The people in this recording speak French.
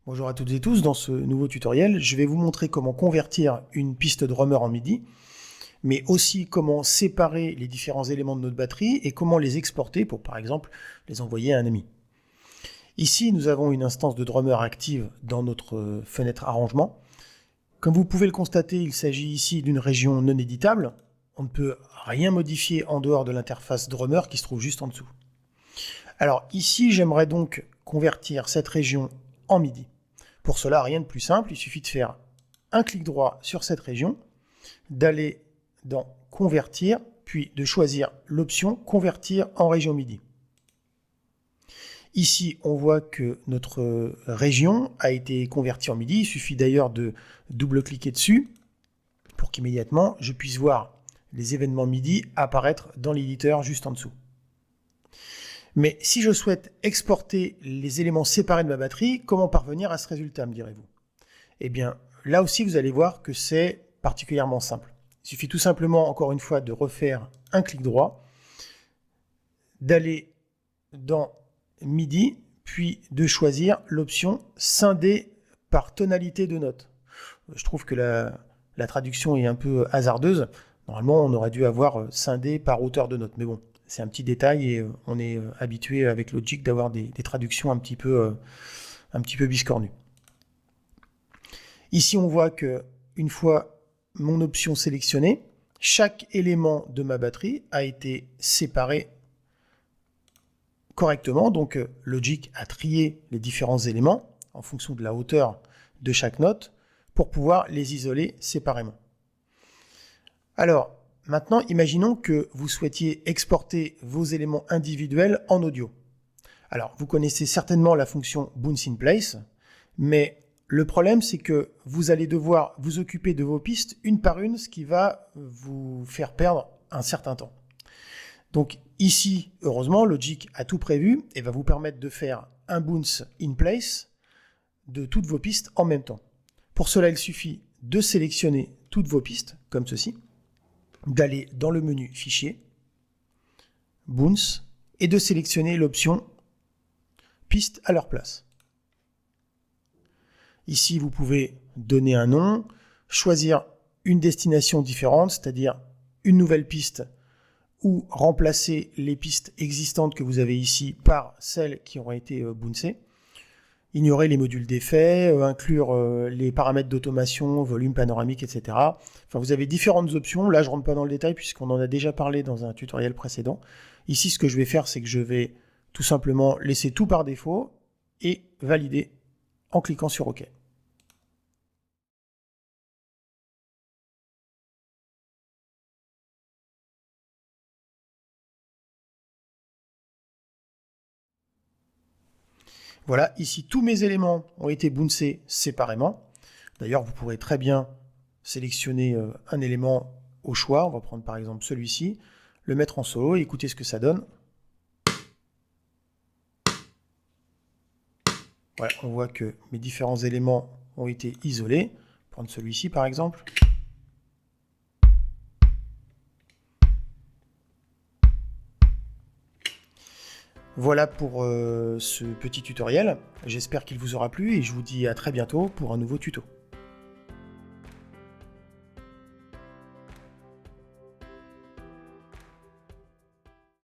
Bonjour à toutes et tous, dans ce nouveau tutoriel, je vais vous montrer comment convertir une piste drummer en MIDI, mais aussi comment séparer les différents éléments de notre batterie et comment les exporter pour, par exemple, les envoyer à un ami. Ici, nous avons une instance de drummer active dans notre fenêtre arrangement. Comme vous pouvez le constater, il s'agit ici d'une région non éditable. On ne peut rien modifier en dehors de l'interface drummer qui se trouve juste en dessous. Alors ici, j'aimerais donc convertir cette région en MIDI. Pour cela, rien de plus simple, il suffit de faire un clic droit sur cette région, d'aller dans Convertir, puis de choisir l'option Convertir en région MIDI. Ici, on voit que notre région a été convertie en MIDI. Il suffit d'ailleurs de double-cliquer dessus pour qu'immédiatement je puisse voir les événements MIDI apparaître dans l'éditeur juste en dessous. Mais si je souhaite exporter les éléments séparés de ma batterie, comment parvenir à ce résultat, me direz-vous? Eh bien, là aussi, vous allez voir que c'est particulièrement simple. Il suffit tout simplement, encore une fois, de refaire un clic droit, d'aller dans MIDI, puis de choisir l'option scinder par tonalité de note. Je trouve que la traduction est un peu hasardeuse. Normalement, on aurait dû avoir scindé par hauteur de note, mais bon, c'est un petit détail et on est habitué avec Logic d'avoir des traductions un petit peu biscornues. Ici, on voit que une fois mon option sélectionnée, chaque élément de ma batterie a été séparé correctement. Donc, Logic a trié les différents éléments en fonction de la hauteur de chaque note pour pouvoir les isoler séparément. Alors, maintenant, imaginons que vous souhaitiez exporter vos éléments individuels en audio. Alors, vous connaissez certainement la fonction Bounce in Place, mais le problème, c'est que vous allez devoir vous occuper de vos pistes une par une, ce qui va vous faire perdre un certain temps. Donc ici, heureusement, Logic a tout prévu et va vous permettre de faire un Bounce in Place de toutes vos pistes en même temps. Pour cela, il suffit de sélectionner toutes vos pistes, comme ceci, d'aller dans le menu Fichier, Bounce, et de sélectionner l'option Pistes à leur place. Ici, vous pouvez donner un nom, choisir une destination différente, c'est-à-dire une nouvelle piste, ou remplacer les pistes existantes que vous avez ici par celles qui auront été bouncées. Ignorer les modules d'effet, inclure les paramètres d'automation, volume panoramique, etc. Enfin, vous avez différentes options. Là, je ne rentre pas dans le détail puisqu'on en a déjà parlé dans un tutoriel précédent. Ici, ce que je vais faire, c'est que je vais tout simplement laisser tout par défaut et valider en cliquant sur OK. Voilà, ici, tous mes éléments ont été bouncés séparément. D'ailleurs, vous pourrez très bien sélectionner un élément au choix. On va prendre par exemple celui-ci, le mettre en solo et écouter ce que ça donne. Voilà, on voit que mes différents éléments ont été isolés. Prendre celui-ci par exemple. Voilà pour ce petit tutoriel. J'espère qu'il vous aura plu et je vous dis à très bientôt pour un nouveau tuto.